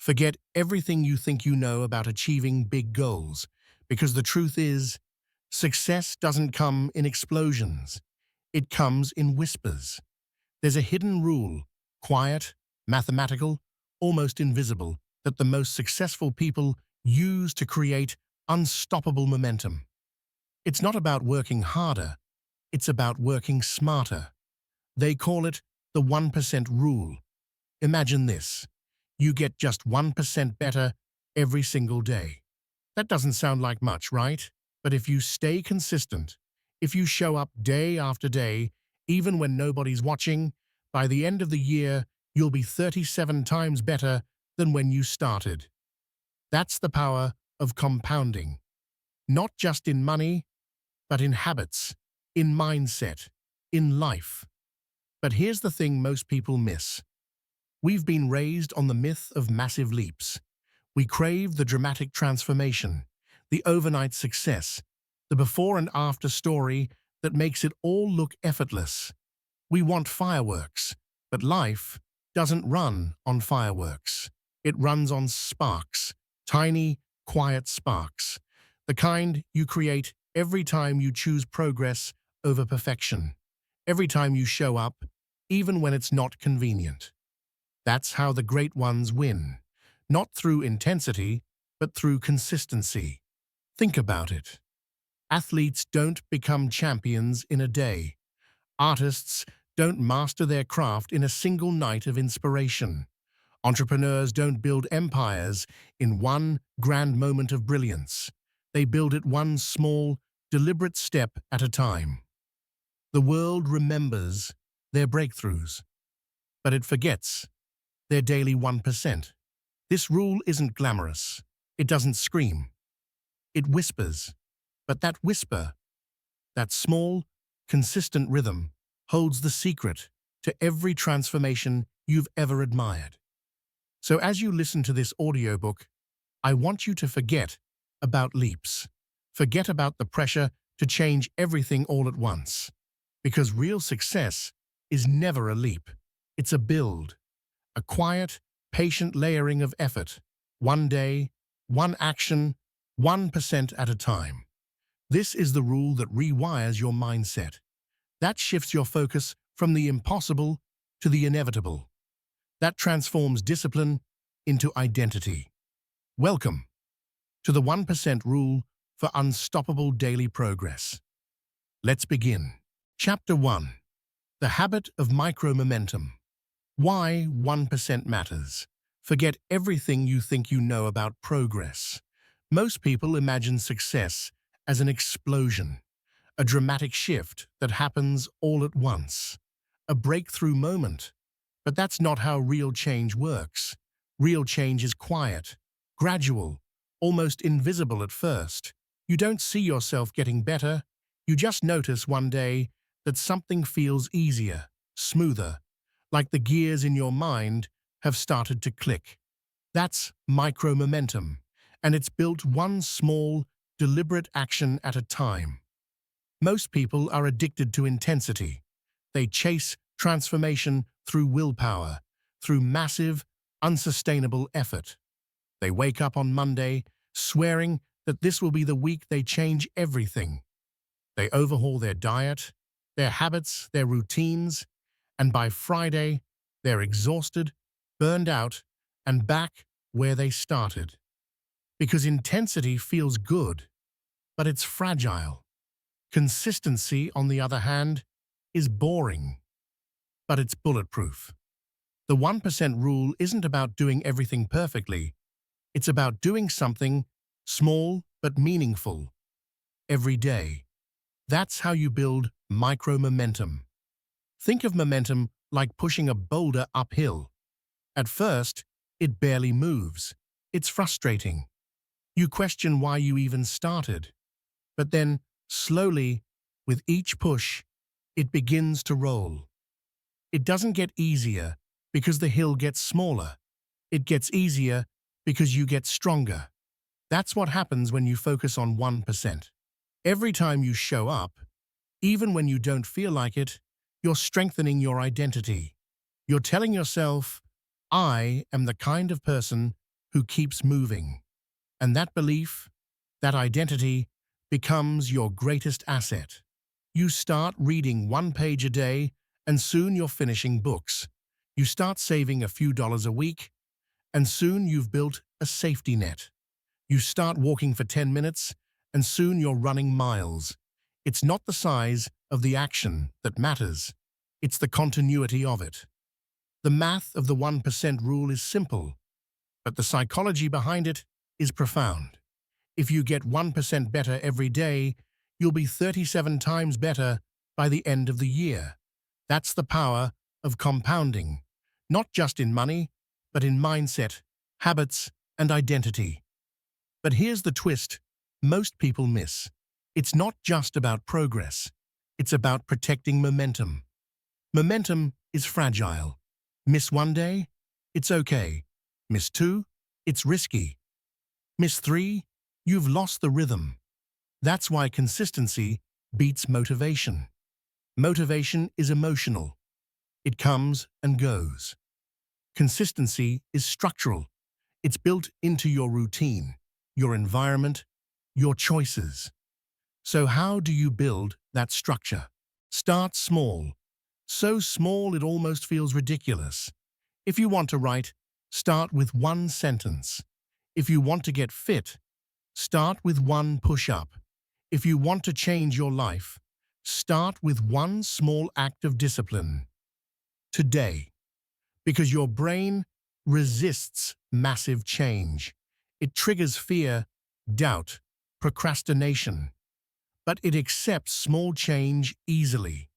Forget everything you think you know about achieving big goals, because the truth is, success doesn't come in explosions. It comes in whispers. There's a hidden rule, quiet, mathematical, almost invisible, that the most successful people use to create unstoppable momentum. It's not about working harder, it's about working smarter. They call it the 1% rule. Imagine this. You get just 1% better every single day. That doesn't sound like much, right? But if you stay consistent, if you show up day after day, even when nobody's watching, by the end of the year, you'll be 37 times better than when you started. That's the power of compounding. Not just in money, but in habits, in mindset, in life. But here's the thing most people miss. We've been raised on the myth of massive leaps. We crave the dramatic transformation, the overnight success, the before and after story that makes it all look effortless. We want fireworks, but life doesn't run on fireworks. It runs on sparks, tiny, quiet sparks, the kind you create every time you choose progress over perfection, every time you show up, even when it's not convenient. That's how the great ones win, not through intensity, but through consistency. Think about it. Athletes don't become champions in a day. Artists don't master their craft in a single night of inspiration. Entrepreneurs don't build empires in one grand moment of brilliance. They build it one small, deliberate step at a time. The world remembers their breakthroughs, but it forgets their daily 1%. This rule isn't glamorous. It doesn't scream. It whispers. But that whisper, that small, consistent rhythm, holds the secret to every transformation you've ever admired. So as you listen to this audiobook, I want you to forget about leaps. Forget about the pressure to change everything all at once. Because real success is never a leap. It's a build. A quiet, patient layering of effort. One day, one action, 1% at a time. This is the rule that rewires your mindset. That shifts your focus from the impossible to the inevitable. That transforms discipline into identity. Welcome to the 1% rule for unstoppable daily progress. Let's begin. Chapter 1. The habit of micro-momentum. Why 1% matters. Forget everything you think you know about progress. Most people imagine success as an explosion, a dramatic shift that happens all at once, a breakthrough moment. But that's not how real change works. Real change is quiet, gradual, almost invisible at first. You don't see yourself getting better. You just notice one day that something feels easier, smoother, like the gears in your mind have started to click. That's micro-momentum, and it's built one small, deliberate action at a time. Most people are addicted to intensity. They chase transformation through willpower, through massive, unsustainable effort. They wake up on Monday swearing that this will be the week they change everything. They overhaul their diet, their habits, their routines, and by Friday, they're exhausted, burned out, and back where they started. Because intensity feels good, but it's fragile. Consistency, on the other hand, is boring, but it's bulletproof. The 1% rule isn't about doing everything perfectly. It's about doing something small but meaningful every day. That's how you build micro-momentum. Think of momentum like pushing a boulder uphill. At first, it barely moves. It's frustrating. You question why you even started. But then, slowly, with each push, it begins to roll. It doesn't get easier because the hill gets smaller. It gets easier because you get stronger. That's what happens when you focus on 1%. Every time you show up, even when you don't feel like it, you're strengthening your identity. You're telling yourself, I am the kind of person who keeps moving. And that belief, that identity, becomes your greatest asset. You start reading one page a day, and soon you're finishing books. You start saving a few dollars a week, and soon you've built a safety net. You start walking for 10 minutes, and soon you're running miles. It's not the size of the action that matters. It's the continuity of it. The math of the 1% rule is simple, but the psychology behind it is profound. If you get 1% better every day, you'll be 37 times better by the end of the year. That's the power of compounding, not just in money, but in mindset, habits, and identity. But here's the twist most people miss. It's not just about progress. It's about protecting momentum. Momentum is fragile. Miss one day? It's okay. Miss two? It's risky. Miss three? You've lost the rhythm. That's why consistency beats motivation. Motivation is emotional. It comes and goes. Consistency is structural. It's built into your routine, your environment, your choices. So how do you build that structure? Start small. So small it almost feels ridiculous. If you want to write, start with one sentence. If you want to get fit, start with one push-up. If you want to change your life, start with one small act of discipline. Today, because your brain resists massive change. It triggers fear, doubt, procrastination, but it accepts small change easily.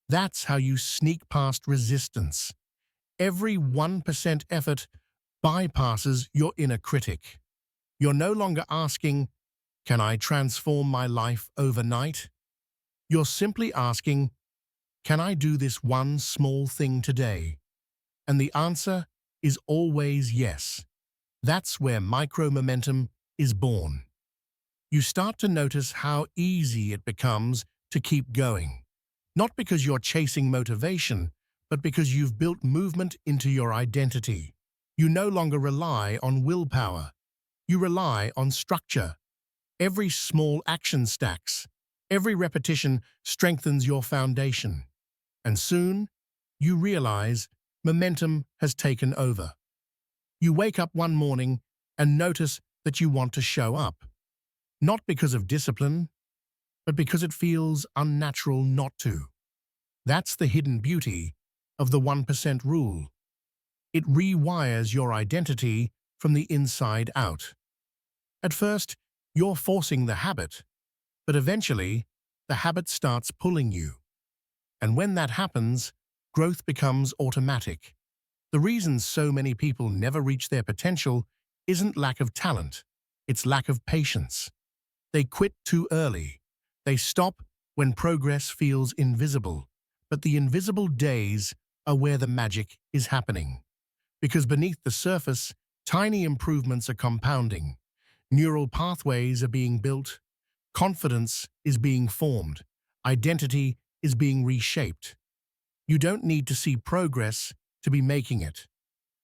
That's how you sneak past resistance. Every 1% effort bypasses your inner critic. You're no longer asking, "Can I transform my life overnight?" You're simply asking, "Can I do this one small thing today?" And the answer is always yes. That's where micro-momentum is born. You start to notice how easy it becomes to keep going. Not because you're chasing motivation, but because you've built movement into your identity. You no longer rely on willpower. You rely on structure. Every small action stacks. Every repetition strengthens your foundation. And soon, you realize momentum has taken over. You wake up one morning and notice that you want to show up. Not because of discipline, but because it feels unnatural not to. That's the hidden beauty of the 1% rule. It rewires your identity from the inside out. At first, you're forcing the habit, but eventually, the habit starts pulling you. And when that happens, growth becomes automatic. The reason so many people never reach their potential isn't lack of talent, it's lack of patience. They quit too early. They stop when progress feels invisible. But the invisible days are where the magic is happening. Because beneath the surface, tiny improvements are compounding. Neural pathways are being built. Confidence is being formed. Identity is being reshaped. You don't need to see progress to be making it.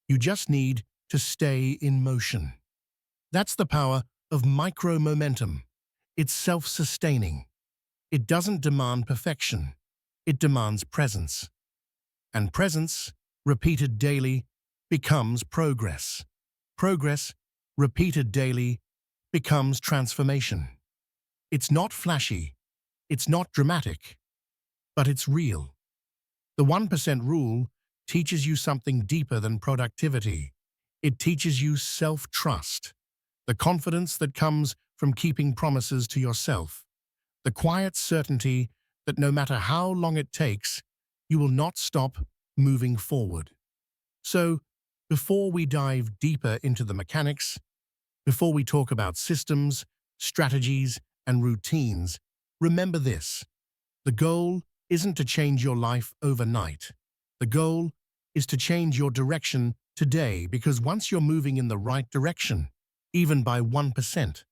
You just need to stay in motion. That's the power of micro-momentum. It's self-sustaining. It doesn't demand perfection. It demands presence. And presence, repeated daily, becomes progress. Progress, repeated daily, becomes transformation. It's not flashy. It's not dramatic. But it's real. The 1% rule teaches you something deeper than productivity. It teaches you self-trust, the confidence that comes from keeping promises to yourself, the quiet certainty that no matter how long it takes, you will not stop moving forward. So, before we dive deeper into the mechanics, before we talk about systems, strategies, and routines, remember this. The goal isn't to change your life overnight. The goal is to change your direction today, because once you're moving in the right direction, even by 1%,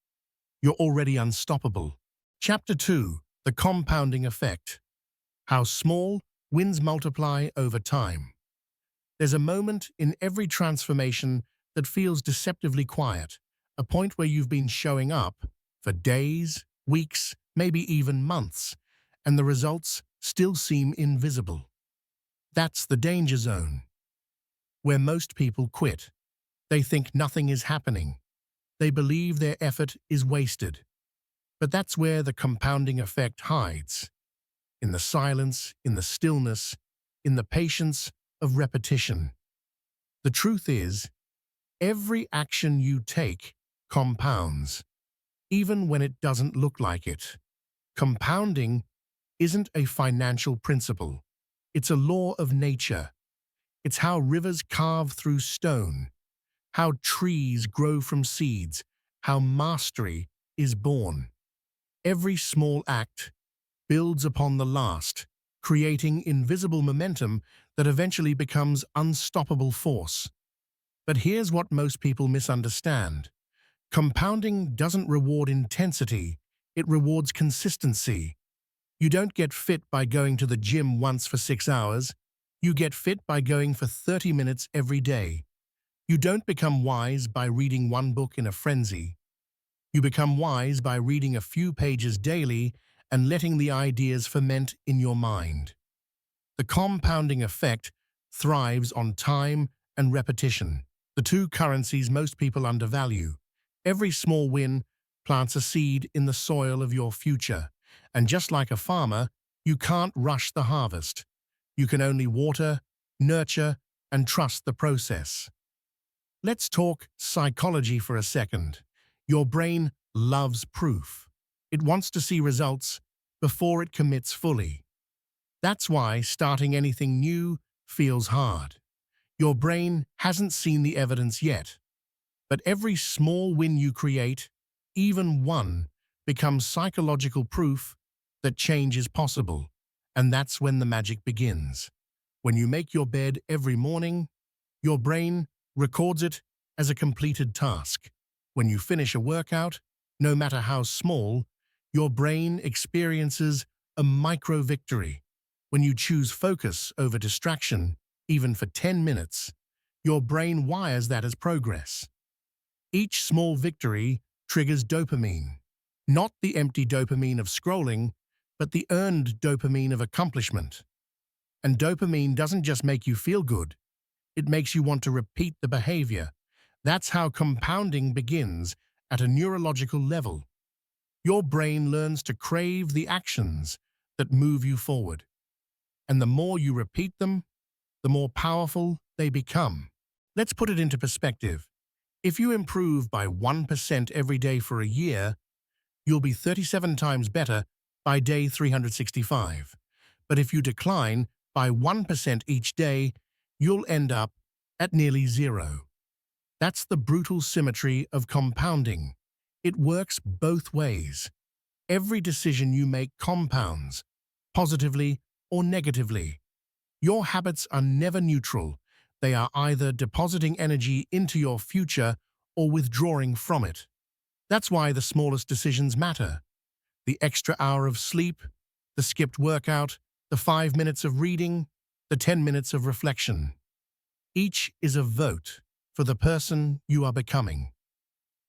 you're already unstoppable. Chapter 2. The Compounding Effect. How small wins multiply over time. There's a moment in every transformation that feels deceptively quiet, a point where you've been showing up for days, weeks, maybe even months, and the results still seem invisible. That's the danger zone, where most people quit. They think nothing is happening. They believe their effort is wasted. But that's where the compounding effect hides. In the silence, in the stillness, in the patience of repetition. The truth is, every action you take compounds, even when it doesn't look like it. Compounding isn't a financial principle. It's a law of nature. It's how rivers carve through stone, how trees grow from seeds, how mastery is born. Every small act builds upon the last, creating invisible momentum that eventually becomes unstoppable force. But here's what most people misunderstand. Compounding doesn't reward intensity, it rewards consistency. You don't get fit by going to the gym once for 6 hours. You get fit by going for 30 minutes every day. You don't become wise by reading one book in a frenzy. You become wise by reading a few pages daily and letting the ideas ferment in your mind. The compounding effect thrives on time and repetition, the two currencies most people undervalue. Every small win plants a seed in the soil of your future, and just like a farmer, you can't rush the harvest. You can only water, nurture, and trust the process. Let's talk psychology for a second. Your brain loves proof. It wants to see results before it commits fully. That's why starting anything new feels hard. Your brain hasn't seen the evidence yet. But every small win you create, even one, becomes psychological proof that change is possible. And that's when the magic begins. When you make your bed every morning, your brain records it as a completed task. When you finish a workout, no matter how small, your brain experiences a micro-victory. When you choose focus over distraction, even for 10 minutes, your brain wires that as progress. Each small victory triggers dopamine, not the empty dopamine of scrolling, but the earned dopamine of accomplishment. And dopamine doesn't just make you feel good, it makes you want to repeat the behavior. That's how compounding begins at a neurological level. Your brain learns to crave the actions that move you forward. And the more you repeat them, the more powerful they become. Let's put it into perspective. If you improve by 1% every day for a year, you'll be 37 times better by day 365. But if you decline by 1% each day, you'll end up at nearly zero. That's the brutal symmetry of compounding. It works both ways. Every decision you make compounds, positively or negatively. Your habits are never neutral. They are either depositing energy into your future or withdrawing from it. That's why the smallest decisions matter. The extra hour of sleep, the skipped workout, the 5 minutes of reading, the 10 minutes of reflection. Each is a vote for the person you are becoming.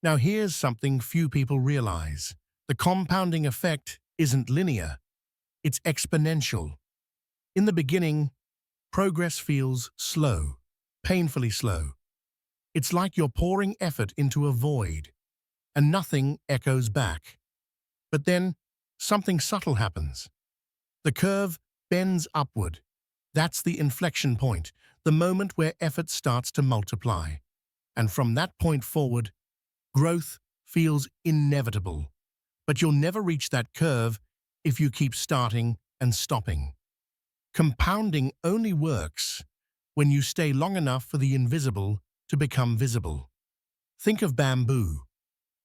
Now here's something few people realize. The compounding effect isn't linear. It's exponential. In the beginning, progress feels slow, painfully slow. It's like you're pouring effort into a void, and nothing echoes back. But then, something subtle happens. The curve bends upward. That's the inflection point, the moment where effort starts to multiply. And from that point forward, growth feels inevitable. But you'll never reach that curve if you keep starting and stopping. Compounding only works when you stay long enough for the invisible to become visible. Think of bamboo.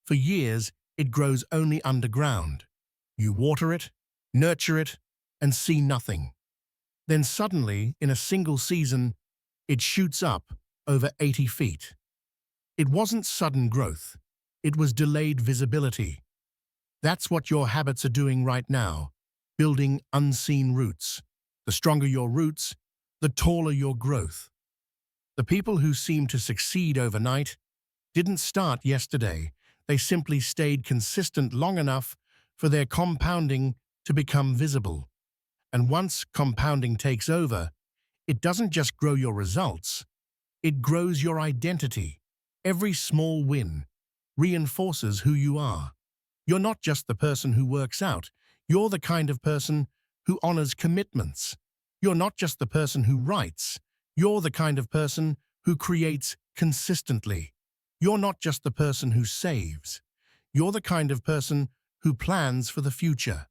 For years, it grows only underground. You water it, nurture it, and see nothing. Then suddenly, in a single season, it shoots up over 80 feet. It wasn't sudden growth. It was delayed visibility. That's what your habits are doing right now, building unseen roots. The stronger your roots, the taller your growth. The people who seem to succeed overnight didn't start yesterday. They simply stayed consistent long enough for their compounding to become visible. And once compounding takes over, it doesn't just grow your results, it grows your identity. Every small win reinforces who you are. You're not just the person who works out, you're the kind of person who honors commitments. You're not just the person who writes, you're the kind of person who creates consistently. You're not just the person who saves, you're the kind of person who plans for the future.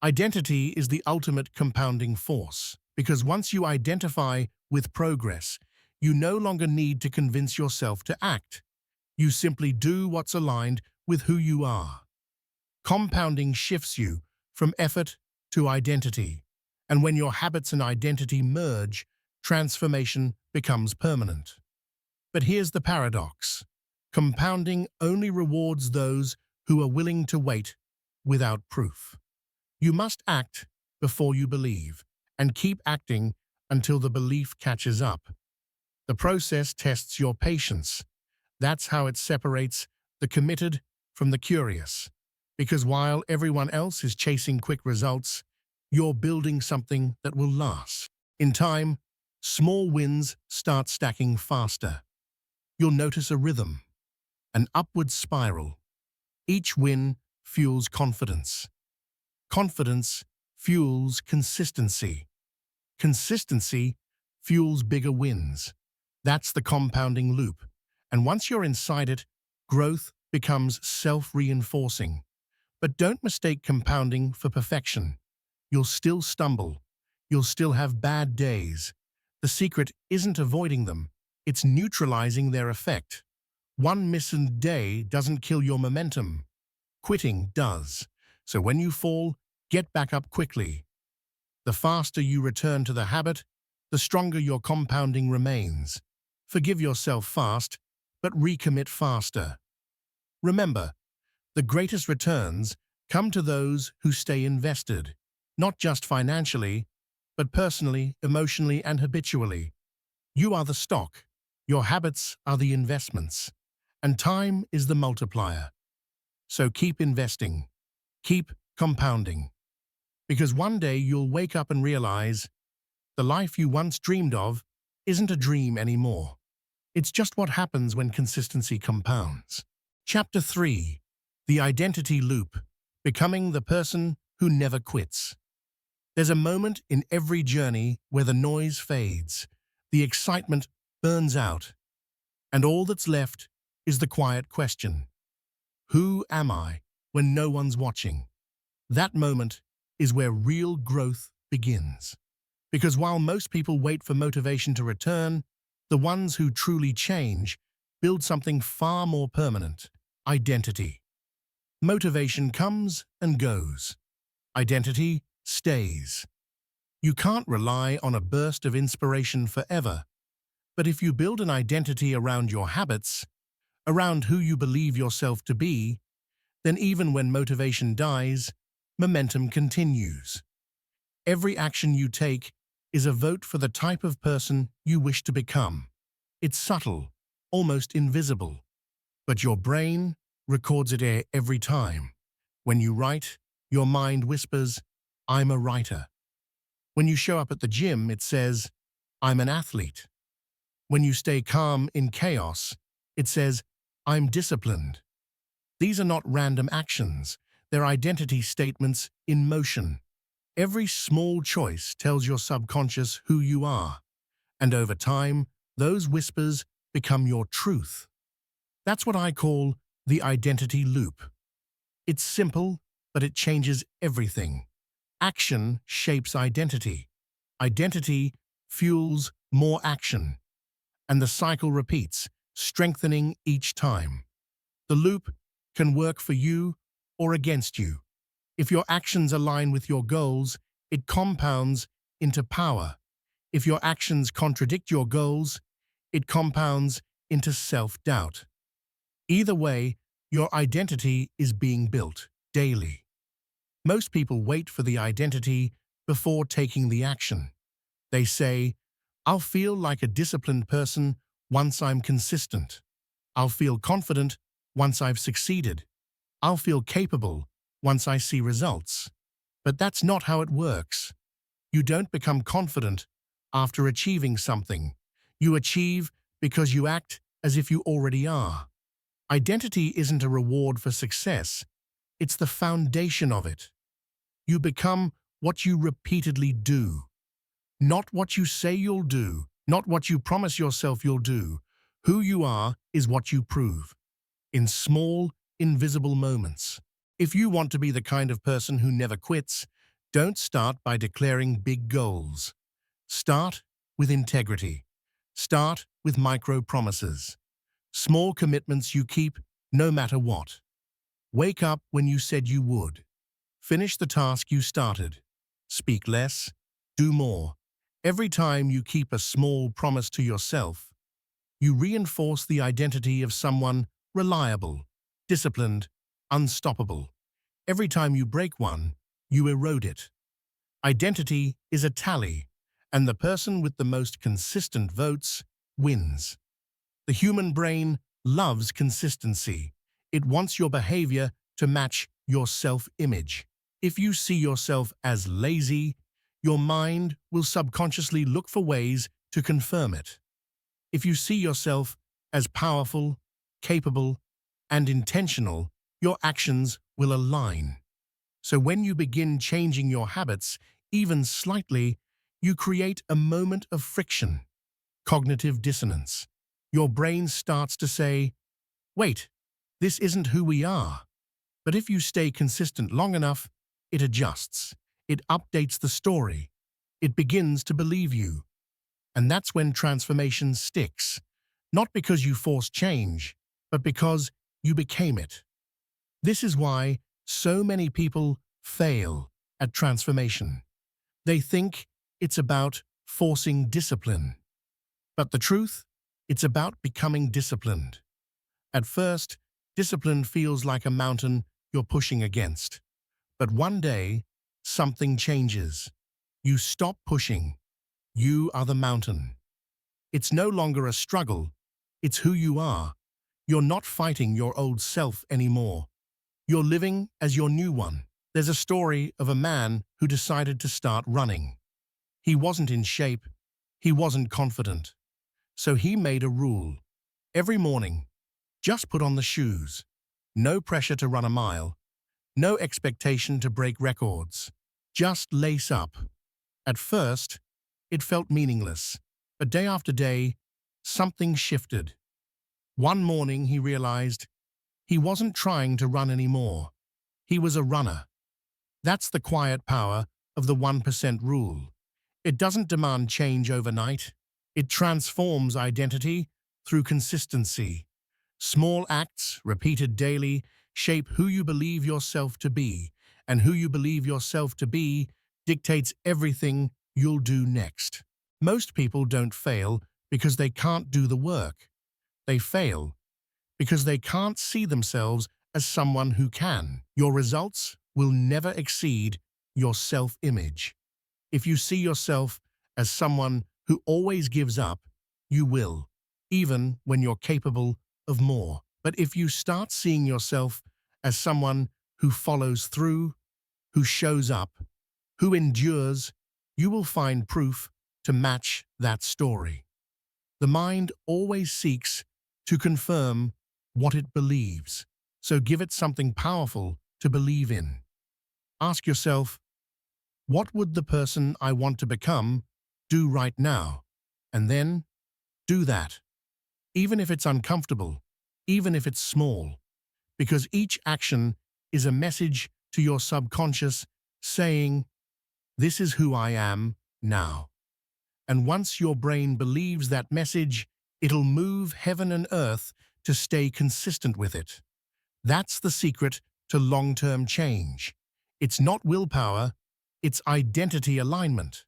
Identity is the ultimate compounding force, because once you identify with progress, you no longer need to convince yourself to act. You simply do what's aligned with who you are. Compounding shifts you from effort to identity, and when your habits and identity merge, transformation becomes permanent. But here's the paradox. Compounding only rewards those who are willing to wait without proof. You must act before you believe, and keep acting until the belief catches up. The process tests your patience. That's how it separates the committed from the curious. Because while everyone else is chasing quick results, you're building something that will last. In time, small wins start stacking faster. You'll notice a rhythm, an upward spiral. Each win fuels confidence. Confidence fuels consistency. Consistency fuels bigger wins. That's the compounding loop. And once you're inside it, growth becomes self-reinforcing. But don't mistake compounding for perfection. You'll still stumble. You'll still have bad days. The secret isn't avoiding them. It's neutralizing their effect. One missed day doesn't kill your momentum. Quitting does. So when you fall, get back up quickly. The faster you return to the habit, the stronger your compounding remains. Forgive yourself fast, but recommit faster. Remember, the greatest returns come to those who stay invested, not just financially, but personally, emotionally, and habitually. You are the stock, your habits are the investments, and time is the multiplier. So keep investing, keep compounding, because one day you'll wake up and realize the life you once dreamed of isn't a dream anymore. It's just what happens when consistency compounds. Chapter 3. The Identity Loop. Becoming the person who never quits. There's a moment in every journey where the noise fades, the excitement burns out, and all that's left is the quiet question. Who am I when no one's watching? That moment is where real growth begins. Because while most people wait for motivation to return, the ones who truly change build something far more permanent: identity. Motivation comes and goes. Identity stays. You can't rely on a burst of inspiration forever. But if you build an identity around your habits, around who you believe yourself to be, then even when motivation dies, momentum continues. Every action you take is a vote for the type of person you wish to become. It's subtle, almost invisible, but your brain records it every time. When you write, your mind whispers, "I'm a writer." When you show up at the gym, it says, "I'm an athlete." When you stay calm in chaos, it says, "I'm disciplined." These are not random actions, they're identity statements in motion. Every small choice tells your subconscious who you are, and over time, those whispers become your truth. That's what I call the identity loop. It's simple, but it changes everything. Action shapes identity. Identity fuels more action. And the cycle repeats, strengthening each time. The loop can work for you or against you. If your actions align with your goals, it compounds into power. If your actions contradict your goals, it compounds into self-doubt. Either way, your identity is being built daily. Most people wait for the identity before taking the action. They say, I'll feel like a disciplined person once I'm consistent. I'll feel confident once I've succeeded. I'll feel capable once I see results. But that's not how it works. You don't become confident after achieving something. You achieve because you act as if you already are. Identity isn't a reward for success. It's the foundation of it. You become what you repeatedly do, not what you say you'll do, not what you promise yourself you'll do. Who you are is what you prove, in small, invisible moments. If you want to be the kind of person who never quits, don't start by declaring big goals. Start with integrity. Start with micro promises. Small commitments you keep no matter what. Wake up when you said you would. Finish the task you started. Speak less, do more. Every time you keep a small promise to yourself, you reinforce the identity of someone reliable, disciplined, unstoppable. Every time you break one, you erode it. Identity is a tally, and the person with the most consistent votes wins. The human brain loves consistency. It wants your behavior to match your self-image. If you see yourself as lazy, your mind will subconsciously look for ways to confirm it. If you see yourself as powerful, capable, and intentional, your actions will align. So when you begin changing your habits, even slightly, you create a moment of friction, cognitive dissonance. Your brain starts to say, wait, this isn't who we are. But if you stay consistent long enough, it adjusts. It updates the story. It begins to believe you. And that's when transformation sticks. Not because you forced change, but because you became it. This is why so many people fail at transformation. They think it's about forcing discipline. But the truth, it's about becoming disciplined. At first, discipline feels like a mountain you're pushing against. But one day, something changes. You stop pushing. You are the mountain. It's no longer a struggle. It's who you are. You're not fighting your old self anymore. You're living as your new one. There's a story of a man who decided to start running. He wasn't in shape. He wasn't confident. So he made a rule. Every morning, just put on the shoes. No pressure to run a mile. No expectation to break records. Just lace up. At first, it felt meaningless, but day after day, something shifted. One morning he realized he wasn't trying to run anymore. He was a runner. That's the quiet power of the 1% rule. It doesn't demand change overnight. It transforms identity through consistency. Small acts, repeated daily, shape who you believe yourself to be, and who you believe yourself to be dictates everything you'll do next. Most people don't fail because they can't do the work. They fail because they can't see themselves as someone who can. Your results will never exceed your self-image. If you see yourself as someone who always gives up, you will, even when you're capable of more. But if you start seeing yourself as someone who follows through, who shows up, who endures, you will find proof to match that story. The mind always seeks to confirm what it believes, so give it something powerful to believe in. Ask yourself, what would the person I want to become do right now? And then do that, even if it's uncomfortable, even if it's small, because each action is a message to your subconscious saying, this is who I am now. And once your brain believes that message, it'll move heaven and earth to stay consistent with it. That's the secret to long-term change. It's not willpower, it's identity alignment.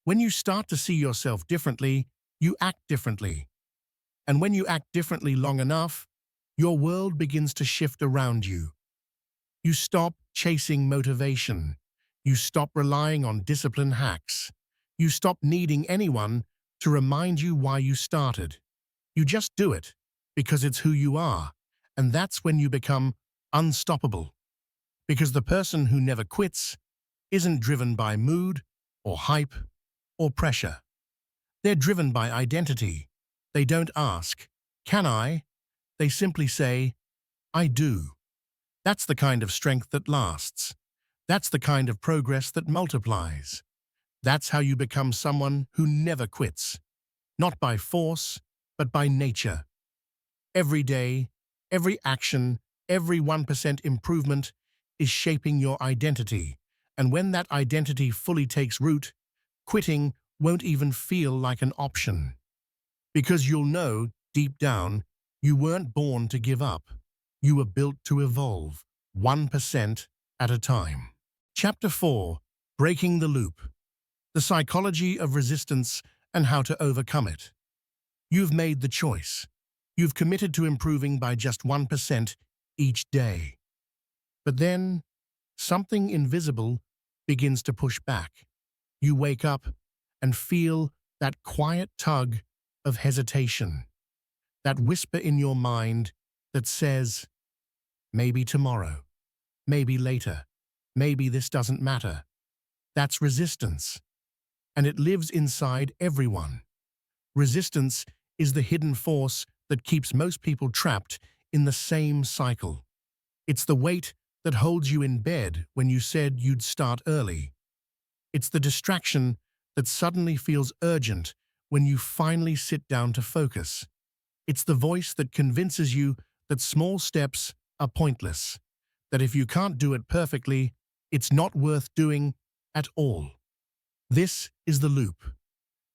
When you start to see yourself differently, you act differently. And when you act differently long enough, your world begins to shift around you. You stop chasing motivation. You stop relying on discipline hacks. You stop needing anyone to remind you why you started. You just do it because it's who you are, and that's when you become unstoppable. Because the person who never quits isn't driven by mood or hype or pressure. They're driven by identity. They don't ask, "Can I?" They simply say, "I do." That's the kind of strength that lasts. That's the kind of progress that multiplies. That's how you become someone who never quits. Not by force, but by nature. Every day, every action, every 1% improvement is shaping your identity. And when that identity fully takes root, quitting won't even feel like an option. Because you'll know, deep down, you weren't born to give up. You were built to evolve, 1% at a time. Chapter 4. Breaking the Loop. The Psychology of Resistance and How to Overcome It. You've made the choice. You've committed to improving by just 1% each day. But then, something invisible begins to push back. You wake up and feel that quiet tug of hesitation, that whisper in your mind that says, maybe tomorrow, maybe later, maybe this doesn't matter. That's resistance, and it lives inside everyone. Resistance is the hidden force that keeps most people trapped in the same cycle. It's the weight that holds you in bed when you said you'd start early. It's the distraction that suddenly feels urgent when you finally sit down to focus. It's the voice that convinces you that small steps are pointless, that if you can't do it perfectly, it's not worth doing at all. This is the loop,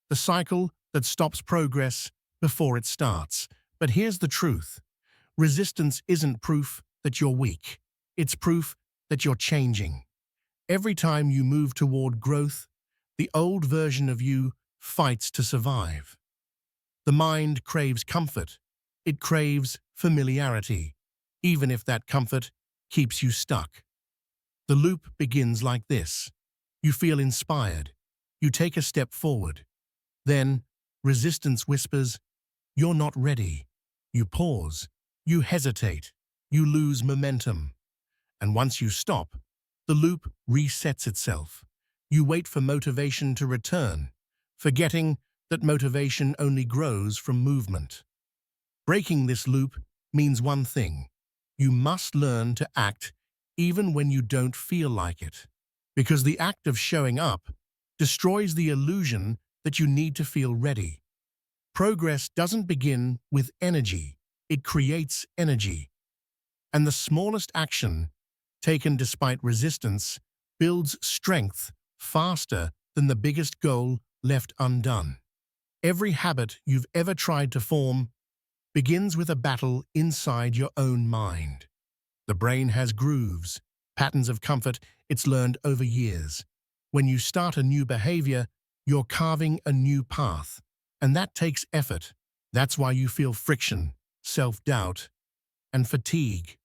the cycle that stops progress before it starts. But here's the truth. Resistance isn't proof that you're weak. It's proof that you're changing. Every time you move toward growth, the old version of you fights to survive. The mind craves comfort. It craves familiarity, even if that comfort keeps you stuck. The loop begins like this. You feel inspired. You take a step forward. Then, resistance whispers, "You're not ready." You pause. You hesitate. You lose momentum. And once you stop, the loop resets itself. You wait for motivation to return, forgetting that motivation only grows from movement. Breaking this loop means one thing. You must learn to act even when you don't feel like it. Because the act of showing up destroys the illusion that you need to feel ready. Progress doesn't begin with energy. It creates energy. And the smallest action, taken despite resistance, builds strength faster than the biggest goal left undone. Every habit you've ever tried to form begins with a battle inside your own mind. The brain has grooves, patterns of comfort it's learned over years. When you start a new behavior, you're carving a new path, and that takes effort. That's why you feel friction, self-doubt, and fatigue.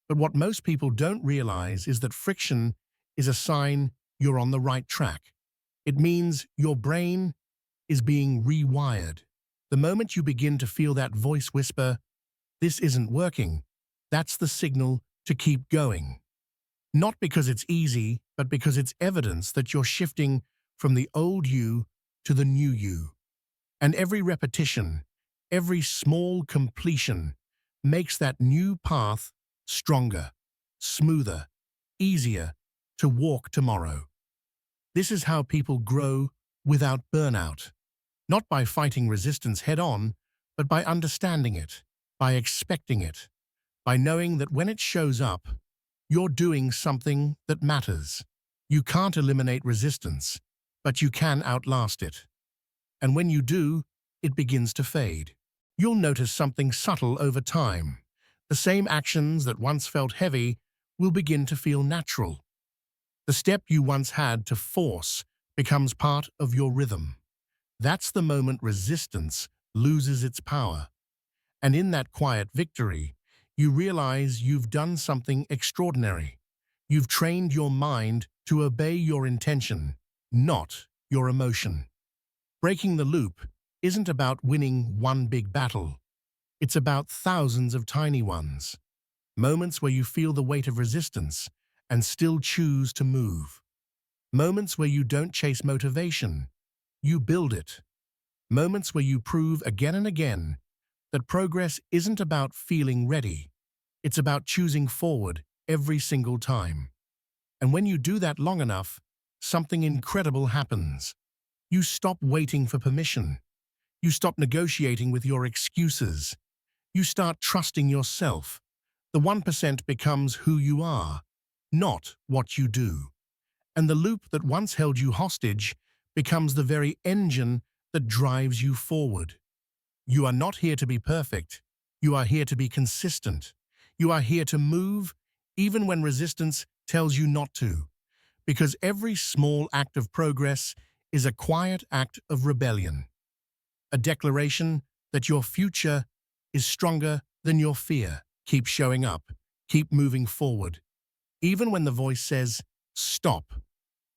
But what most people don't realize is that friction is a sign you're on the right track. It means your brain is being rewired. The moment you begin to feel that voice whisper, "This isn't working," that's the signal to keep going. Not because it's easy, but because it's evidence that you're shifting from the old you to the new you. And every repetition, every small completion makes that new path stronger, smoother, easier to walk tomorrow. This is how people grow without burnout. Not by fighting resistance head-on, but by understanding it, by expecting it, by knowing that when it shows up, you're doing something that matters. You can't eliminate resistance, but you can outlast it. And when you do, it begins to fade. You'll notice something subtle over time. The same actions that once felt heavy will begin to feel natural. The step you once had to force becomes part of your rhythm. That's the moment resistance loses its power. And in that quiet victory, you realize you've done something extraordinary. You've trained your mind to obey your intention, not your emotion. Breaking the loop isn't about winning one big battle. It's about thousands of tiny ones. Moments where you feel the weight of resistance and still choose to move. Moments where you don't chase motivation, you build it. Moments where you prove again and again that progress isn't about feeling ready. It's about choosing forward every single time. And when you do that long enough, something incredible happens. You stop waiting for permission. You stop negotiating with your excuses. You start trusting yourself. The 1% becomes who you are, not what you do. And the loop that once held you hostage becomes the very engine that drives you forward. You are not here to be perfect. You are here to be consistent. You are here to move even when resistance tells you not to. Because every small act of progress is a quiet act of rebellion. A declaration that your future is stronger than your fear. Keep showing up. Keep moving forward. Even when the voice says, stop.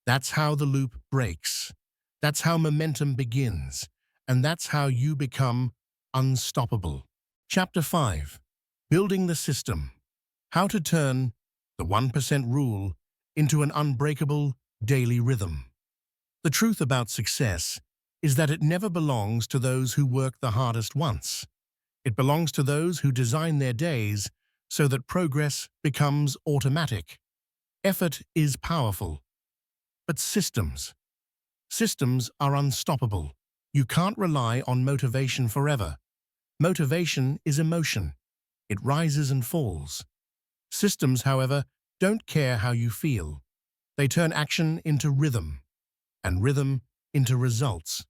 That's how the loop breaks. That's how momentum begins. And that's how you become unstoppable. Chapter 5. Building the System. How to turn the 1% rule into an unbreakable daily rhythm. The truth about success is that it never belongs to those who work the hardest once. It belongs to those who design their days so that progress becomes automatic. Effort is powerful, but systems are unstoppable. You can't rely on motivation forever. Motivation is emotion. It rises and falls. Systems, however, don't care how you feel. They turn action into rhythm, and rhythm into results.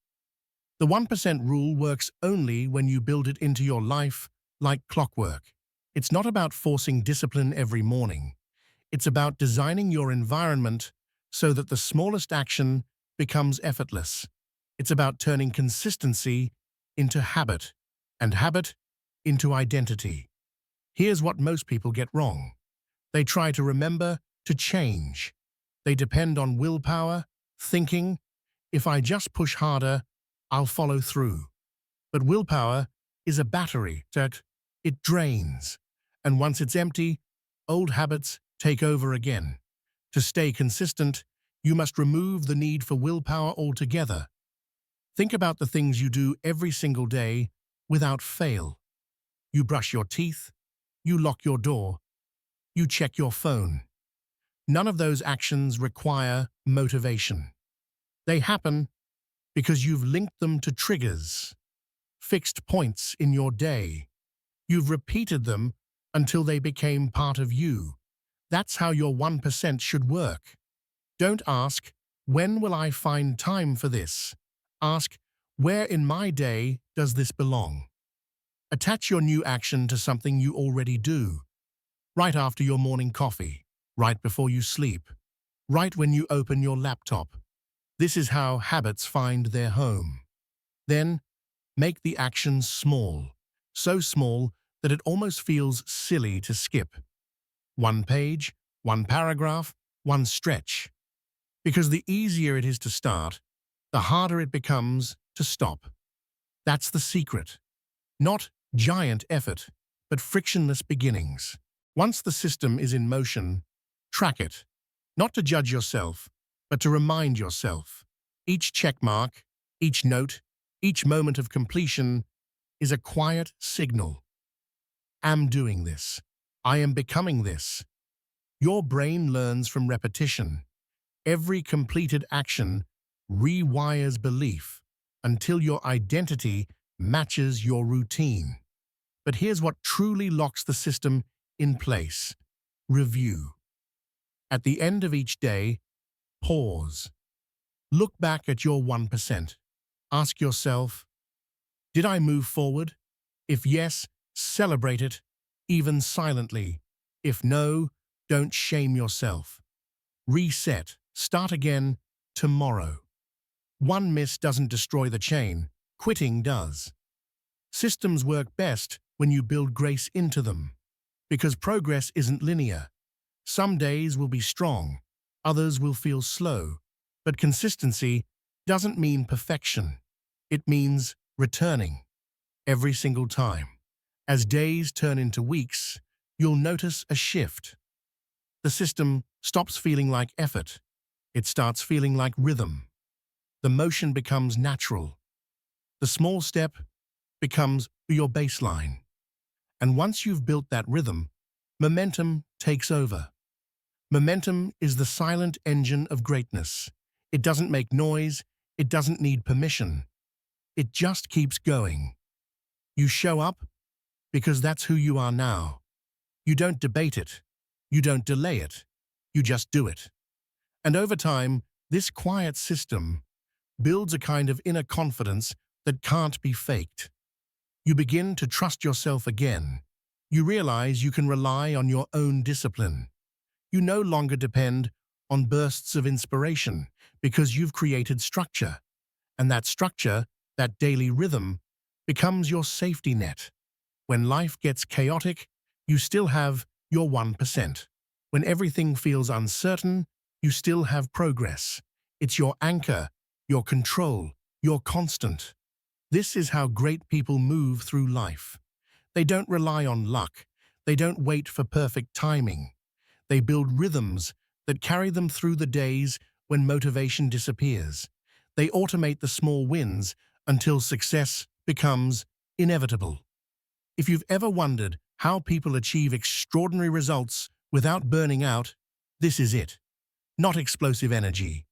The 1% rule works only when you build it into your life like clockwork. It's not about forcing discipline every morning. It's about designing your environment so that the smallest action becomes effortless. It's about turning consistency into habit, and habit into identity. Here's what most people get wrong. They try to remember to change. They depend on willpower, thinking, if I just push harder, I'll follow through. But willpower is a battery that it drains. And once it's empty, old habits take over again. To stay consistent, you must remove the need for willpower altogether. Think about the things you do every single day without fail. You brush your teeth, you lock your door, you check your phone. None of those actions require motivation. They happen because you've linked them to triggers, fixed points in your day. You've repeated them until they became part of you. That's how your 1% should work. Don't ask, when will I find time for this? Ask, where in my day does this belong? Attach your new action to something you already do. Right after your morning coffee, right before you sleep, right when you open your laptop. This is how habits find their home. Then, make the action small, so small that it almost feels silly to skip. One page, one paragraph, one stretch. Because the easier it is to start, the harder it becomes to stop. That's the secret. Not giant effort, but frictionless beginnings. Once the system is in motion, track it. Not to judge yourself, but to remind yourself. Each check mark, each note, each moment of completion is a quiet signal. I'm doing this. I am becoming this. Your brain learns from repetition. Every completed action rewires belief until your identity matches your routine. But here's what truly locks the system in place. Review. At the end of each day, pause. Look back at your 1%. Ask yourself, did I move forward? If yes, celebrate it, even silently. If no, don't shame yourself. Reset. Start again tomorrow. One miss doesn't destroy the chain. Quitting does. Systems work best when you build grace into them. Because progress isn't linear. Some days will be strong, others will feel slow. But consistency doesn't mean perfection. It means returning every single time. As days turn into weeks, you'll notice a shift. The system stops feeling like effort. It starts feeling like rhythm. The motion becomes natural. The small step becomes your baseline. And once you've built that rhythm, momentum takes over. Momentum is the silent engine of greatness. It doesn't make noise. It doesn't need permission. It just keeps going. You show up because that's who you are now. You don't debate it. You don't delay it. You just do it. And over time, this quiet system builds a kind of inner confidence that can't be faked. You begin to trust yourself again. You realize you can rely on your own discipline. You no longer depend on bursts of inspiration because you've created structure. And that structure, that daily rhythm, becomes your safety net. When life gets chaotic, you still have your 1%. When everything feels uncertain, you still have progress. It's your anchor, your control, your constant. This is how great people move through life. They don't rely on luck. They don't wait for perfect timing. They build rhythms that carry them through the days when motivation disappears. They automate the small wins until success becomes inevitable. If you've ever wondered how people achieve extraordinary results without burning out, this is it. Not explosive energy,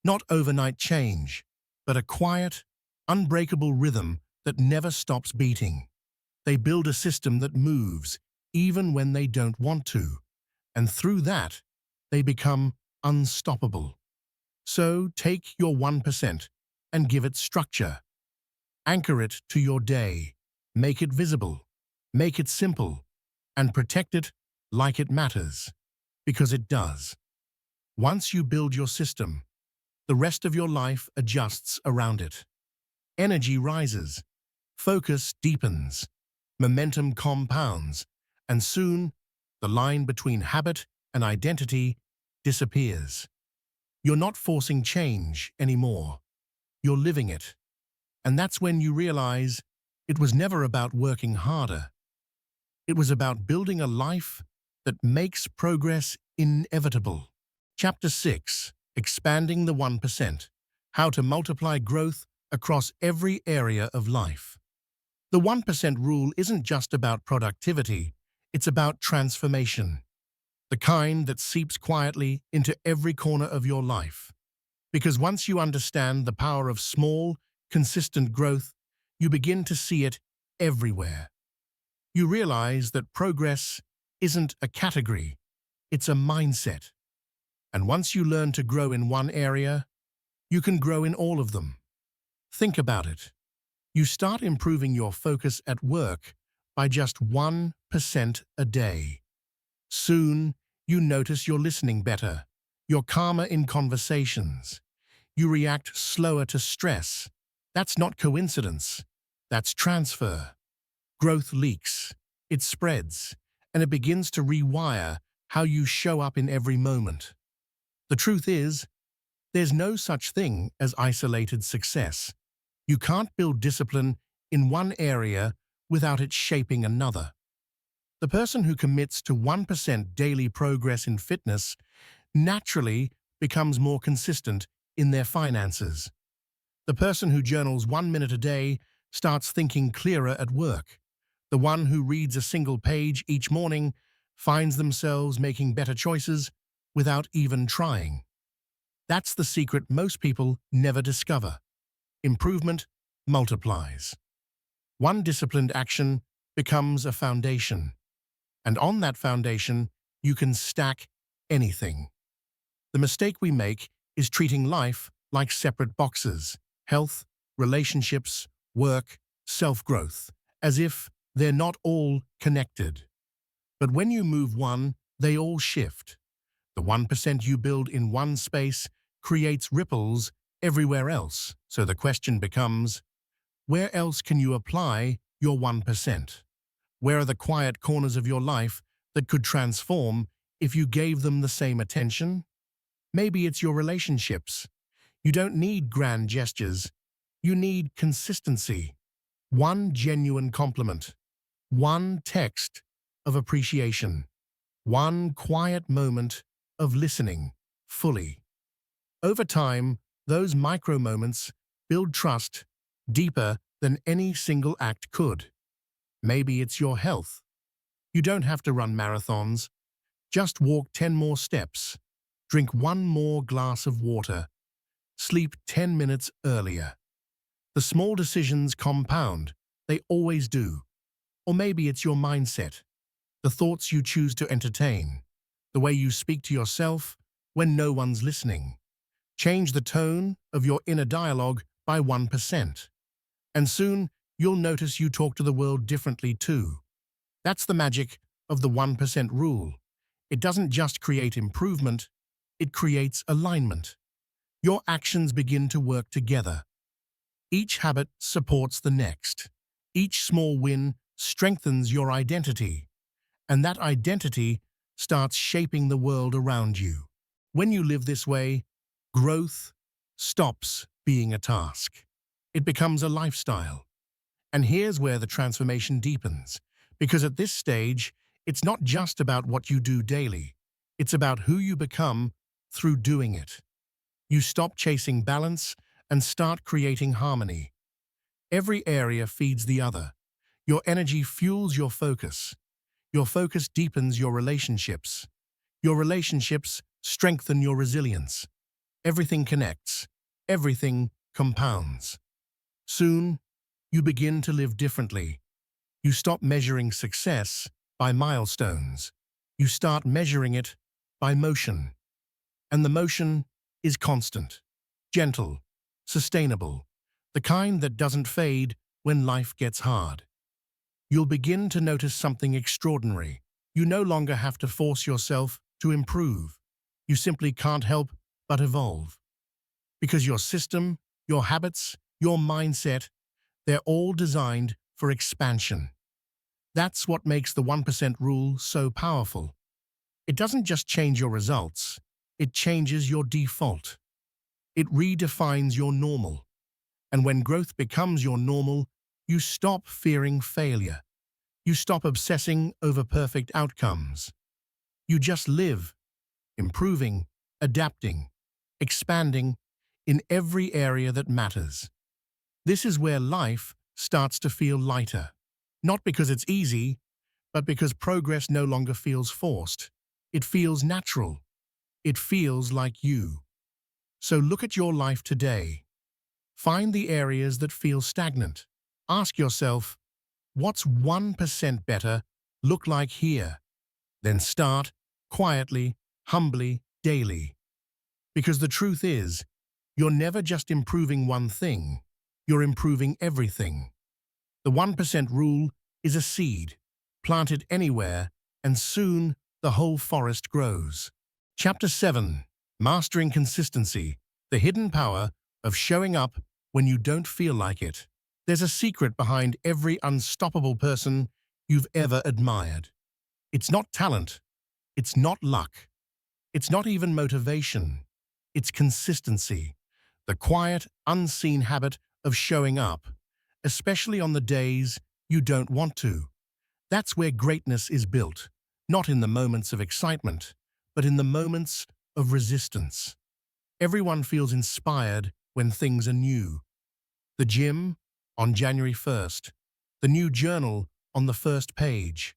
not overnight change, but a quiet, unbreakable rhythm that never stops beating. They build a system that moves even when they don't want to, and through that, they become unstoppable. So take your 1% and give it structure. Anchor it to your day, make it visible, make it simple, and protect it like it matters, because it does. Once you build your system, the rest of your life adjusts around it. Energy rises, focus deepens, momentum compounds, and soon the line between habit and identity disappears. You're not forcing change anymore. You're living it. And that's when you realize it was never about working harder. It was about building a life that makes progress inevitable. Chapter 6. Expanding the 1%. How to multiply growth across every area of life. The 1% rule isn't just about productivity, it's about transformation. The kind that seeps quietly into every corner of your life. Because once you understand the power of small, consistent growth, you begin to see it everywhere. You realize that progress isn't a category, it's a mindset. And once you learn to grow in one area, you can grow in all of them. Think about it. You start improving your focus at work by just 1% a day. Soon, you notice you're listening better. You're calmer in conversations. You react slower to stress. That's not coincidence. That's transfer. Growth leaks. It spreads. And it begins to rewire how you show up in every moment. The truth is, there's no such thing as isolated success. You can't build discipline in one area without it shaping another. The person who commits to 1% daily progress in fitness naturally becomes more consistent in their finances. The person who journals 1 minute a day starts thinking clearer at work. The one who reads a single page each morning finds themselves making better choices without even trying. That's the secret most people never discover. Improvement multiplies. One disciplined action becomes a foundation. And on that foundation, you can stack anything. The mistake we make is treating life like separate boxes: health, relationships, work, self-growth, as if they're not all connected. But when you move one, they all shift. The 1% you build in one space creates ripples everywhere else. So the question becomes, where else can you apply your 1%? Where are the quiet corners of your life that could transform if you gave them the same attention? Maybe it's your relationships. You don't need grand gestures. You need consistency. One genuine compliment, one text of appreciation, one quiet moment of listening fully. Over time, those micro moments build trust deeper than any single act could. Maybe it's your health. You don't have to run marathons. Just walk 10 more steps, drink one more glass of water, sleep 10 minutes earlier. The small decisions compound. They always do. Or maybe it's your mindset, the thoughts you choose to entertain, the way you speak to yourself when no one's listening. Change the tone of your inner dialogue by 1%. And soon, you'll notice you talk to the world differently too. That's the magic of the 1% rule. It doesn't just create improvement, it creates alignment. Your actions begin to work together. Each habit supports the next. Each small win strengthens your identity. And that identity starts shaping the world around you. When you live this way, growth stops being a task. It becomes a lifestyle. And here's where the transformation deepens. Because at this stage, it's not just about what you do daily. It's about who you become through doing it. You stop chasing balance and start creating harmony. Every area feeds the other. Your energy fuels your focus. Your focus deepens your relationships. Your relationships strengthen your resilience. Everything connects. Everything compounds. Soon, you begin to live differently. You stop measuring success by milestones. You start measuring it by motion. And the motion is constant, gentle, sustainable, the kind that doesn't fade when life gets hard. You'll begin to notice something extraordinary. You no longer have to force yourself to improve. You simply can't help but evolve. Because your system, your habits, your mindset, they're all designed for expansion. That's what makes the 1% rule so powerful. It doesn't just change your results, it changes your default. It redefines your normal. And when growth becomes your normal, you stop fearing failure. You stop obsessing over perfect outcomes. You just live, improving, adapting, expanding in every area that matters. This is where life starts to feel lighter. Not because it's easy, but because progress no longer feels forced. It feels natural. It feels like you. So look at your life today. Find the areas that feel stagnant. Ask yourself, what's 1% better look like here? Then start, quietly, humbly, daily. Because the truth is, you're never just improving one thing, you're improving everything. The 1% rule is a seed, planted anywhere, and soon the whole forest grows. Chapter 7. Mastering Consistency, the hidden power of showing up when you don't feel like it. There's a secret behind every unstoppable person you've ever admired. It's not talent. It's not luck. It's not even motivation. It's consistency, the quiet, unseen habit of showing up, especially on the days you don't want to. That's where greatness is built, not in the moments of excitement, but in the moments of resistance. Everyone feels inspired when things are new. The gym on January 1st, the new journal on the first page,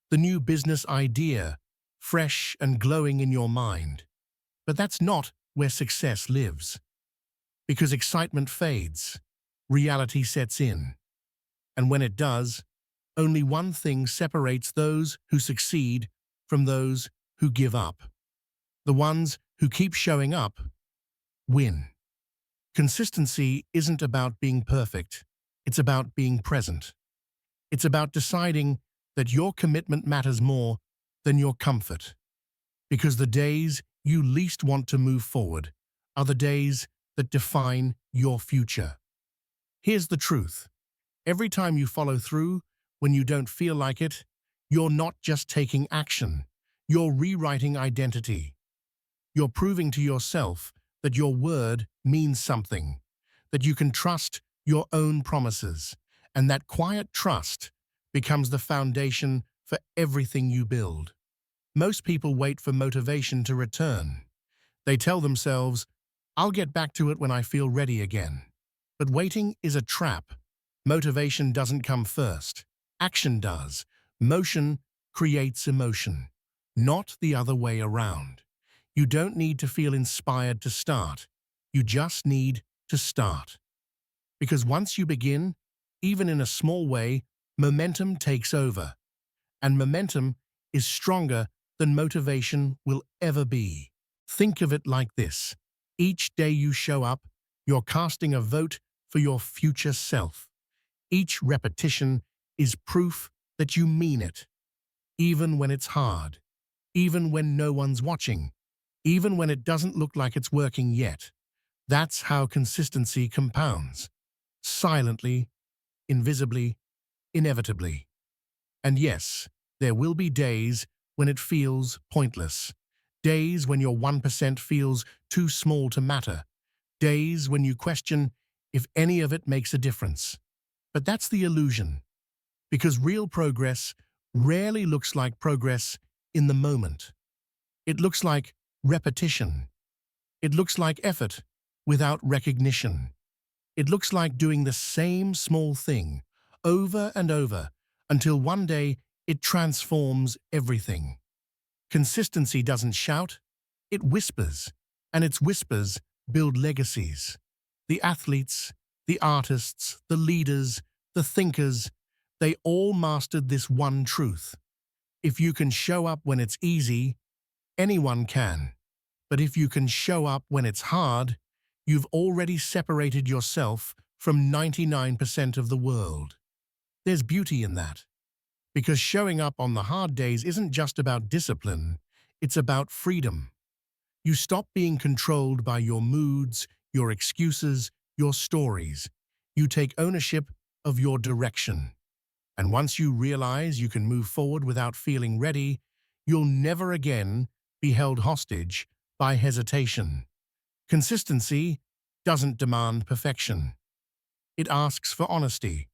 the new business idea, fresh and glowing in your mind. But that's not where success lives. Because excitement fades, reality sets in. And when it does, only one thing separates those who succeed from those who give up. The ones who keep showing up win. Consistency isn't about being perfect. It's about being present. It's about deciding that your commitment matters more than your comfort. Because the days you least want to move forward are the days that define your future. Here's the truth. Every time you follow through when you don't feel like it, you're not just taking action. You're rewriting identity. You're proving to yourself that your word means something, that you can trust your own promises, And that quiet trust becomes the foundation for everything you build. Most people wait for motivation to return. They tell themselves, I'll get back to it when I feel ready again. But waiting is a trap. Motivation doesn't come first. Action does. Motion creates emotion, not the other way around. You don't need to feel inspired to start. You just need to start. Because once you begin, even in a small way, momentum takes over. And momentum is stronger than motivation will ever be. Think of it like this. Each day you show up, you're casting a vote for your future self. Each repetition is proof that you mean it, even when it's hard, even when no one's watching, even when it doesn't look like it's working yet. That's how consistency compounds. Silently, invisibly, inevitably. And yes, there will be days when it feels pointless. Days when your 1% feels too small to matter. Days when you question if any of it makes a difference. But that's the illusion, because real progress rarely looks like progress in the moment. It looks like repetition. It looks like effort without recognition. It looks like doing the same small thing over and over until one day it transforms everything. Consistency doesn't shout, it whispers, and its whispers build legacies. The athletes, the artists, the leaders, the thinkers, they all mastered this one truth. If you can show up when it's easy, anyone can. But if you can show up when it's hard, you've already separated yourself from 99% of the world. There's beauty in that. Because showing up on the hard days isn't just about discipline, it's about freedom. You stop being controlled by your moods, your excuses, your stories. You take ownership of your direction. And once you realize you can move forward without feeling ready, you'll never again be held hostage by hesitation. Consistency doesn't demand perfection. It asks for honesty.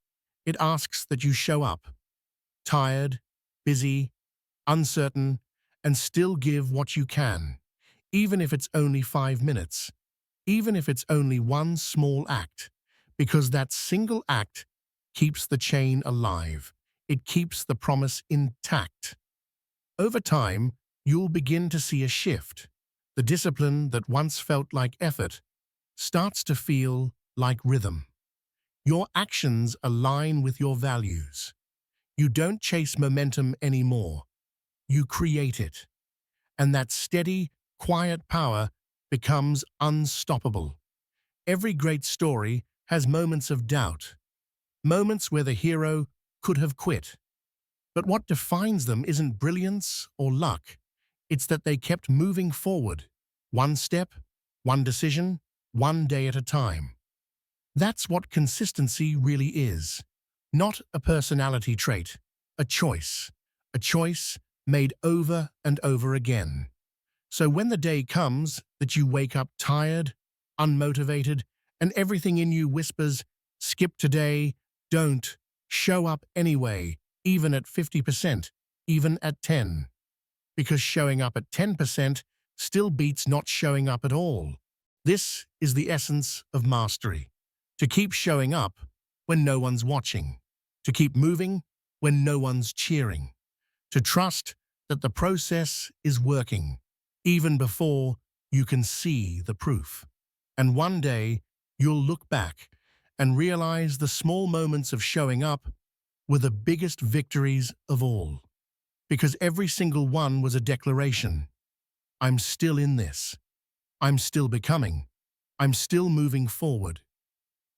It asks that you show up, tired, busy, uncertain, and still give what you can, even if it's only 5 minutes, even if it's only one small act, because that single act keeps the chain alive. It keeps the promise intact. Over time, you'll begin to see a shift. The discipline that once felt like effort starts to feel like rhythm. Your actions align with your values. You don't chase momentum anymore. You create it. And that steady, quiet power becomes unstoppable. Every great story has moments of doubt, moments where the hero could have quit. But what defines them isn't brilliance or luck. It's that they kept moving forward, one step, one decision, one day at a time. That's what consistency really is. Not a personality trait, a choice made over and over again. So when the day comes that you wake up tired, unmotivated, and everything in you whispers, skip today, don't, show up anyway, even at 50%, even at 10. Because showing up at 10% still beats not showing up at all. This is the essence of mastery. To keep showing up when no one's watching. To keep moving when no one's cheering. To trust that the process is working, even before you can see the proof. And one day, you'll look back and realize the small moments of showing up were the biggest victories of all. Because every single one was a declaration. I'm still in this. I'm still becoming. I'm still moving forward.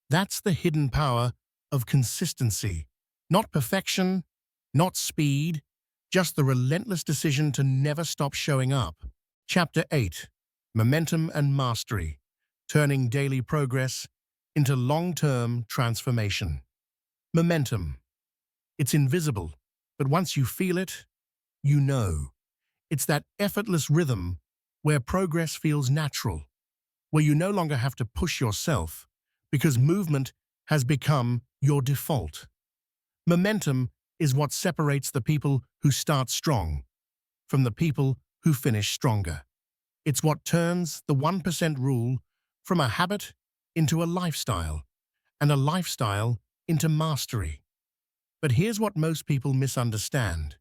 That's the hidden power of consistency. Not perfection, not speed, just the relentless decision to never stop showing up. Chapter 8. Momentum and Mastery. Turning daily progress into long-term transformation. Momentum. It's invisible, but once you feel it, you know. It's that effortless rhythm where progress feels natural, where you no longer have to push yourself because movement has become your default. Momentum is what separates the people who start strong from the people who finish stronger. It's what turns the 1% rule from a habit into a lifestyle, and a lifestyle into mastery. But here's what most people misunderstand.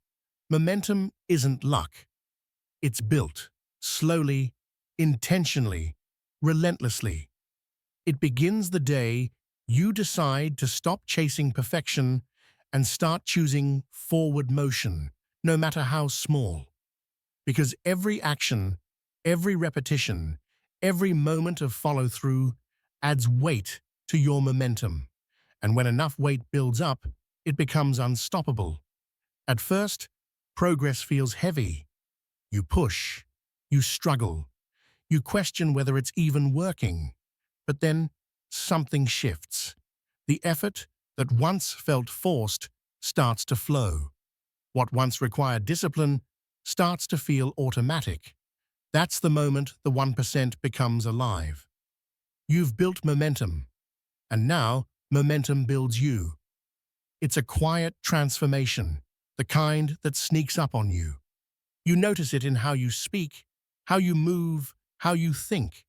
Momentum isn't luck. It's built slowly, intentionally, relentlessly. It begins the day you decide to stop chasing perfection and start choosing forward motion, no matter how small. Because every action, every repetition, every moment of follow-through adds weight to your momentum. And when enough weight builds up, it becomes unstoppable. At first, progress feels heavy. You push, you struggle, you question whether it's even working. But then something shifts. The effort that once felt forced starts to flow. What once required discipline starts to feel automatic. That's the moment the 1% becomes alive. You've built momentum, and now momentum builds you. It's a quiet transformation, the kind that sneaks up on you. You notice it in how you speak, how you move, how you think.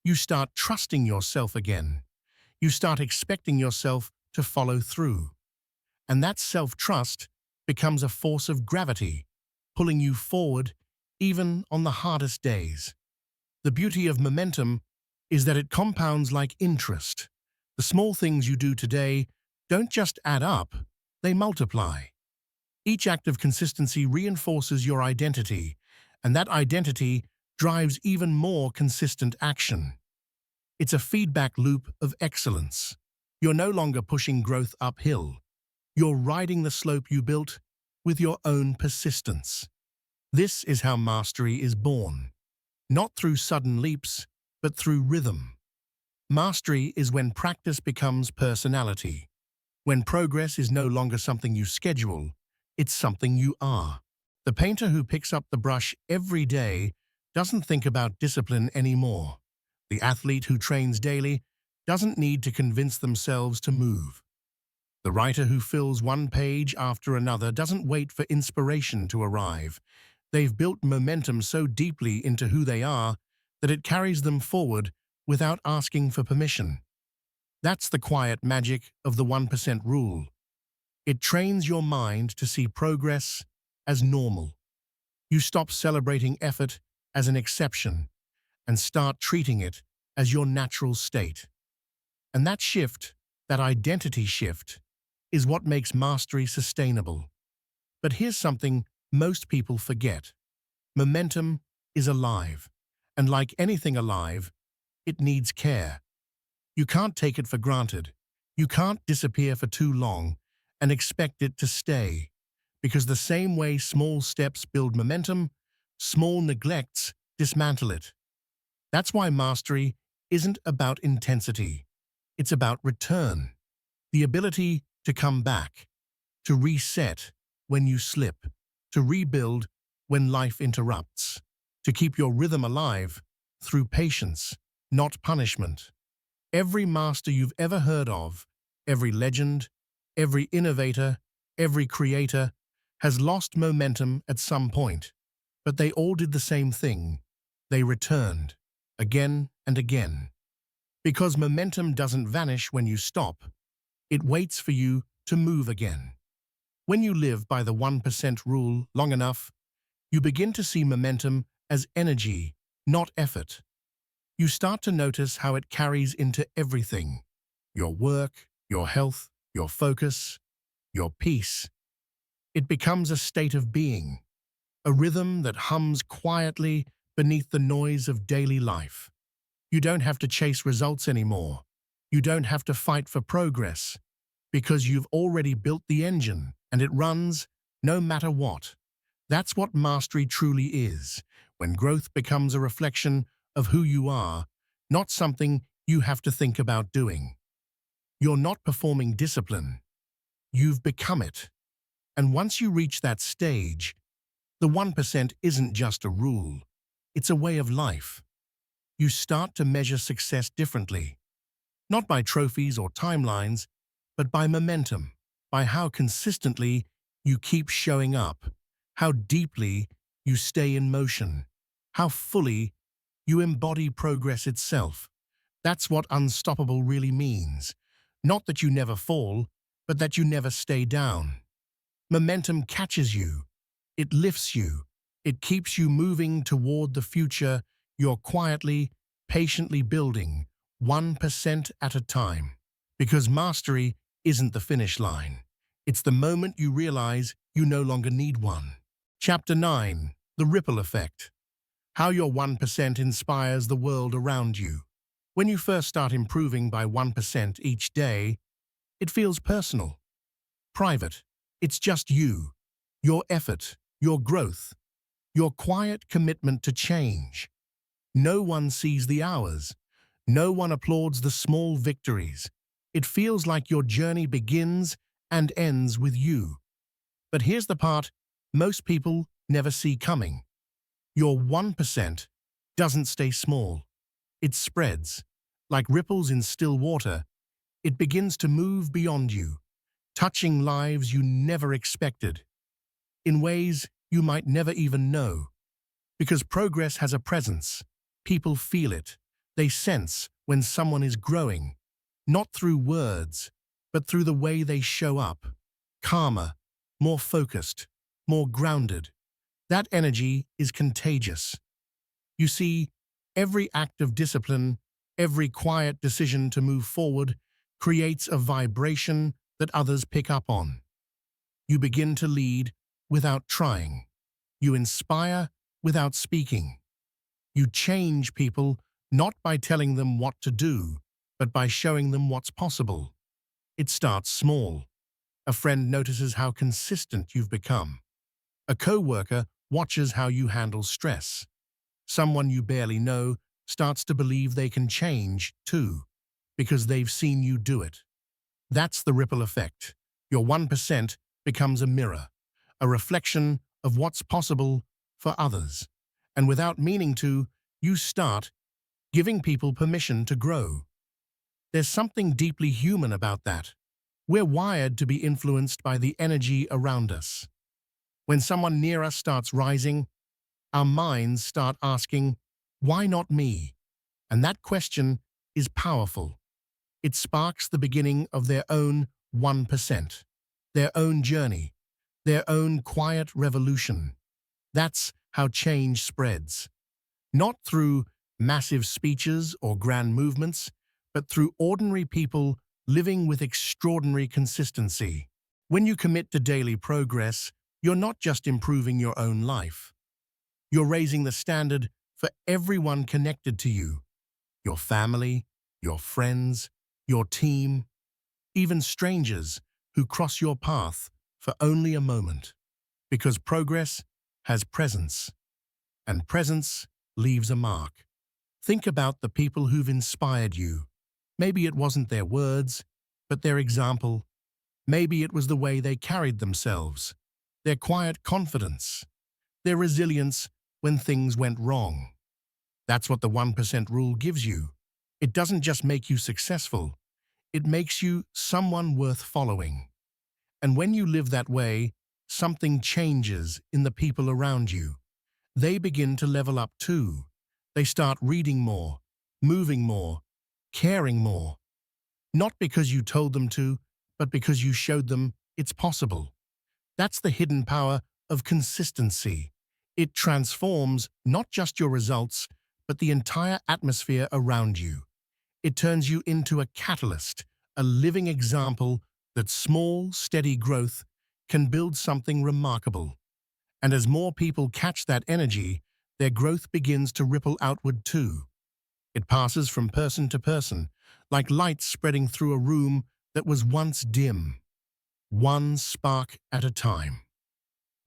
You start trusting yourself again. You start expecting yourself to follow through. And that self-trust becomes a force of gravity, pulling you forward even on the hardest days. The beauty of momentum is that it compounds like interest. The small things you do today don't just add up, they multiply. Each act of consistency reinforces your identity, and that identity drives even more consistent action. It's a feedback loop of excellence. You're no longer pushing growth uphill. You're riding the slope you built with your own persistence. This is how mastery is born. Not through sudden leaps, but through rhythm. Mastery is when practice becomes personality. When progress is no longer something you schedule, it's something you are. The painter who picks up the brush every day doesn't think about discipline anymore. The athlete who trains daily doesn't need to convince themselves to move. The writer who fills one page after another doesn't wait for inspiration to arrive. They've built momentum so deeply into who they are that it carries them forward without asking for permission. That's the quiet magic of the 1% rule. It trains your mind to see progress as normal. You stop celebrating effort as an exception and start treating it as your natural state. And that shift, that identity shift, is what makes mastery sustainable. But here's something most people forget. Momentum is alive, and like anything alive, it needs care. You can't take it for granted. You can't disappear for too long and expect it to stay, because the same way small steps build momentum, small neglects dismantle it. That's why mastery isn't about intensity. It's about return, the ability to come back, to reset when you slip, to rebuild when life interrupts, to keep your rhythm alive through patience, not punishment. Every master you've ever heard of, every legend, every innovator, every creator, has lost momentum at some point. But they all did the same thing. They returned, again and again. Because momentum doesn't vanish when you stop. It waits for you to move again. When you live by the 1% rule long enough, you begin to see momentum as energy, not effort. You start to notice how it carries into everything. Your work, your health, your focus, your peace. It becomes a state of being, a rhythm that hums quietly beneath the noise of daily life. You don't have to chase results anymore. You don't have to fight for progress, because you've already built the engine and it runs no matter what. That's what mastery truly is, when growth becomes a reflection of who you are, not something you have to think about doing. You're not performing discipline. You've become it. And once you reach that stage, the 1% isn't just a rule. It's a way of life. You start to measure success differently, not by trophies or timelines, but by momentum. by how consistently you keep showing up, how deeply you stay in motion, how fully you embody progress itself. That's what unstoppable really means. Not that you never fall, but that you never stay down. Momentum catches you. It lifts you. It keeps you moving toward the future you're quietly, patiently building, 1% at a time. Because mastery isn't the finish line. It's the moment you realize you no longer need one. Chapter 9. The Ripple Effect. How your 1% inspires the world around you. When you first start improving by 1% each day, it feels personal, private. It's just you, your effort, your growth, your quiet commitment to change. No one sees the hours. No one applauds the small victories. It feels like your journey begins and ends with you. But here's the part most people never see coming. Your 1% doesn't stay small. It spreads. Like ripples in still water, it begins to move beyond you, touching lives you never expected, in ways you might never even know. Because progress has a presence. People feel it. They sense when someone is growing, not through words, but through the way they show up. Calmer, more focused, more grounded. That energy is contagious. You see, every act of discipline, every quiet decision to move forward creates a vibration that others pick up on. You begin to lead without trying. You inspire without speaking. You change people not by telling them what to do, but by showing them what's possible. It starts small. A friend notices how consistent you've become. A coworker watches how you handle stress. Someone you barely know starts to believe they can change, too, because they've seen you do it. That's the ripple effect. Your 1% becomes a mirror, a reflection of what's possible for others. And without meaning to, you start giving people permission to grow. There's something deeply human about that. We're wired to be influenced by the energy around us. When someone near us starts rising, our minds start asking, why not me? And that question is powerful. It sparks the beginning of their own 1%, their own journey, their own quiet revolution. That's how change spreads. Not through massive speeches or grand movements, but through ordinary people living with extraordinary consistency. When you commit to daily progress, you're not just improving your own life. You're raising the standard for everyone connected to you, your family, your friends, your team, even strangers who cross your path for only a moment. Because progress has presence, and presence leaves a mark. Think about the people who've inspired you. Maybe it wasn't their words, but their example. Maybe it was the way they carried themselves, their quiet confidence, their resilience when things went wrong. That's what the 1% rule gives you. It doesn't just make you successful, it makes you someone worth following. And when you live that way, something changes in the people around you. They begin to level up too. They start reading more, moving more, caring more. Not because you told them to, but because you showed them it's possible. That's the hidden power of consistency. It transforms not just your results, but the entire atmosphere around you. It turns you into a catalyst, a living example that small, steady growth can build something remarkable. And as more people catch that energy, their growth begins to ripple outward too. It passes from person to person, like light spreading through a room that was once dim, one spark at a time.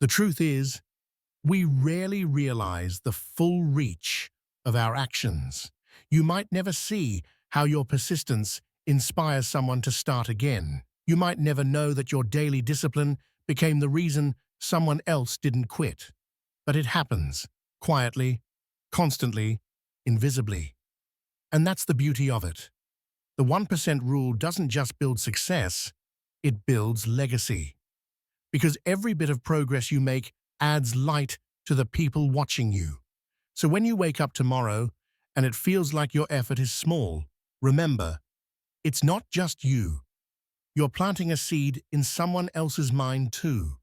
The truth is, we rarely realize the full reach of our actions. You might never see how your persistence inspires someone to start again. You might never know that your daily discipline became the reason someone else didn't quit. But it happens, quietly, constantly, invisibly. And that's the beauty of it. The 1% rule doesn't just build success, It builds legacy. Because every bit of progress you make adds light to the people watching you. So when you wake up tomorrow and it feels like your effort is small, remember, it's not just you. You're planting a seed in someone else's mind too.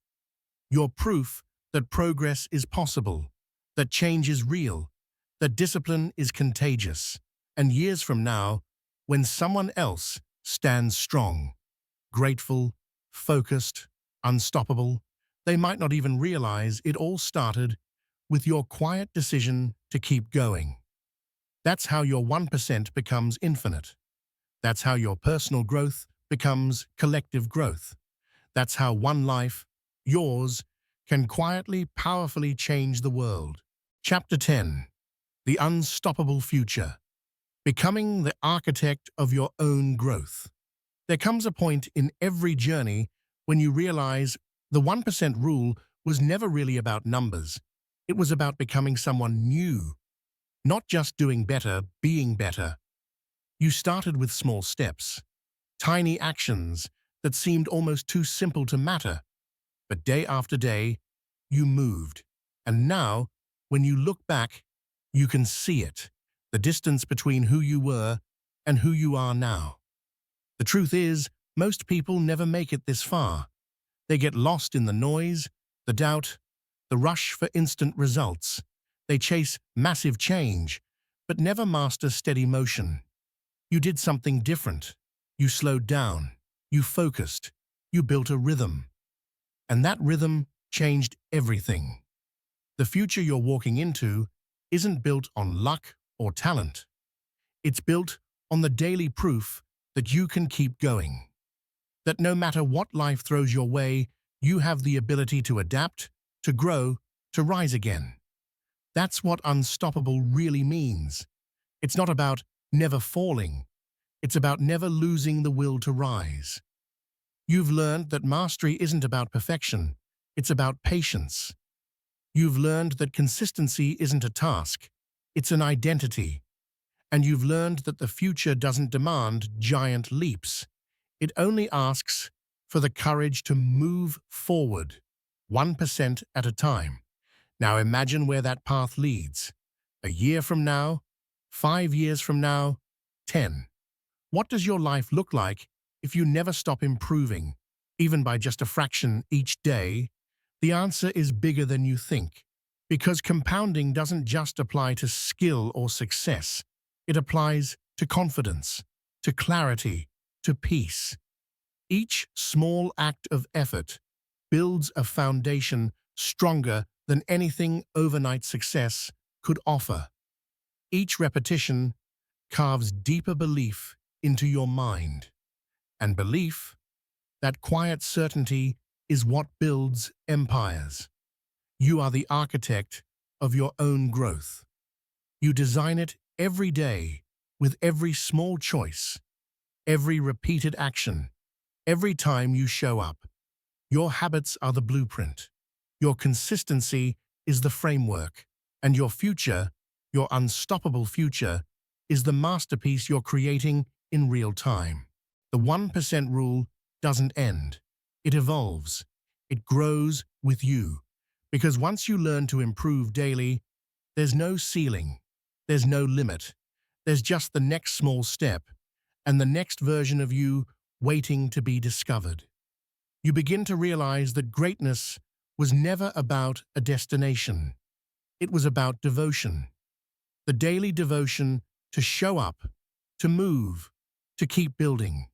You're proof that progress is possible, that change is real, that discipline is contagious. And years from now, when someone else stands strong, grateful, focused, unstoppable, they might not even realize it all started with your quiet decision to keep going. That's how your 1% becomes infinite. That's how your personal growth becomes collective growth. That's how one life, yours, can quietly, powerfully change the world. Chapter 10. The Unstoppable Future. Becoming the architect of your own growth. There comes a point in every journey when you realize the 1% rule was never really about numbers. It was about becoming someone new, not just doing better, being better. You started with small steps, tiny actions that seemed almost too simple to matter. But day after day, you moved. And now, when you look back, you can see it, the distance between who you were and who you are now. The truth is, most people never make it this far. They get lost in the noise, the doubt, the rush for instant results. They chase massive change, but never master steady motion. You did something different. You slowed down. You focused. You built a rhythm. And that rhythm changed everything. The future you're walking into isn't built on luck or talent. It's built on the daily proof that you can keep going. That no matter what life throws your way, you have the ability to adapt, to grow, to rise again. That's what unstoppable really means. It's not about never falling. It's about never losing the will to rise. You've learned that mastery isn't about perfection. It's about patience. You've learned that consistency isn't a task. It's an identity. And you've learned that the future doesn't demand giant leaps. It only asks for the courage to move forward, 1% at a time. Now imagine where that path leads. A year from now, 5 years from now, 10. What does your life look like if you never stop improving, even by just a fraction each day? The answer is bigger than you think, because compounding doesn't just apply to skill or success. It applies to confidence, to clarity, to peace. Each small act of effort builds a foundation stronger than anything overnight success could offer. Each repetition carves deeper belief into your mind. And belief, that quiet certainty, is what builds empires. You are the architect of your own growth. You design it every day with every small choice, every repeated action, every time you show up. Your habits are the blueprint. Your consistency is the framework. And your future, your unstoppable future, is the masterpiece you're creating in real time. The 1% rule doesn't end. It evolves. It grows with you. Because once you learn to improve daily, there's no ceiling. There's no limit. There's just the next small step and the next version of you waiting to be discovered. You begin to realize that greatness was never about a destination. It was about devotion. The daily devotion to show up, to move, to keep building.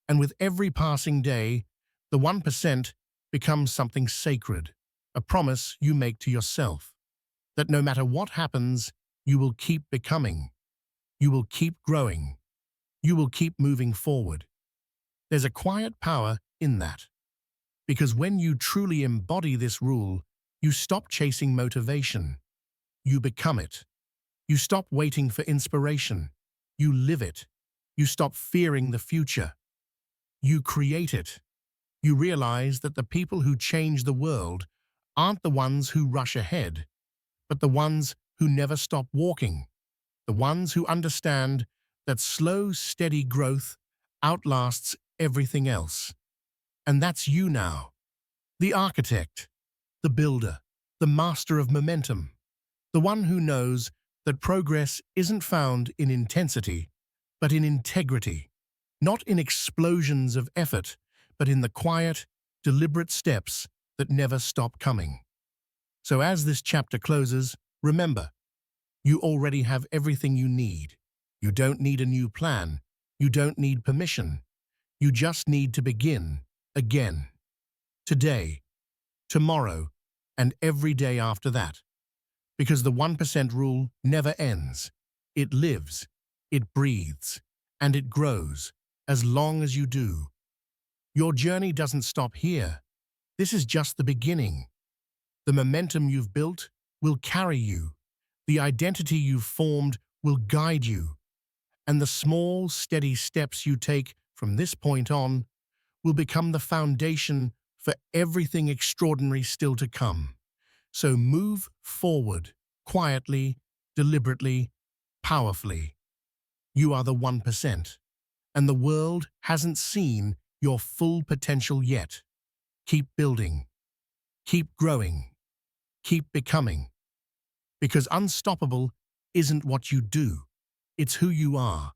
And with every passing day, the 1% becomes something sacred, a promise you make to yourself, that no matter what happens, you will keep becoming. You will keep growing. You will keep moving forward. There's a quiet power in that. Because when you truly embody this rule, you stop chasing motivation. You become it. You stop waiting for inspiration. You live it. You stop fearing the future. You create it. You realize that the people who change the world aren't the ones who rush ahead, but the ones who never stop walking, the ones who understand that slow, steady growth outlasts everything else. And that's you now. The architect, the builder, the master of momentum, the one who knows that progress isn't found in intensity, but in integrity, not in explosions of effort, but in the quiet, deliberate steps that never stop coming. So as this chapter closes, remember, you already have everything you need. You don't need a new plan. You don't need permission. You just need to begin again. Today, tomorrow, and every day after that. Because the 1% rule never ends. It lives, it breathes, and it grows as long as you do. Your journey doesn't stop here. This is just the beginning. The momentum you've built will carry you. The identity you've formed will guide you. And the small, steady steps you take from this point on will become the foundation for everything extraordinary still to come. So move forward, quietly, deliberately, powerfully. You are the 1%, and the world hasn't seen your full potential yet. Keep building, keep growing, keep becoming. Because unstoppable isn't what you do, it's who you are.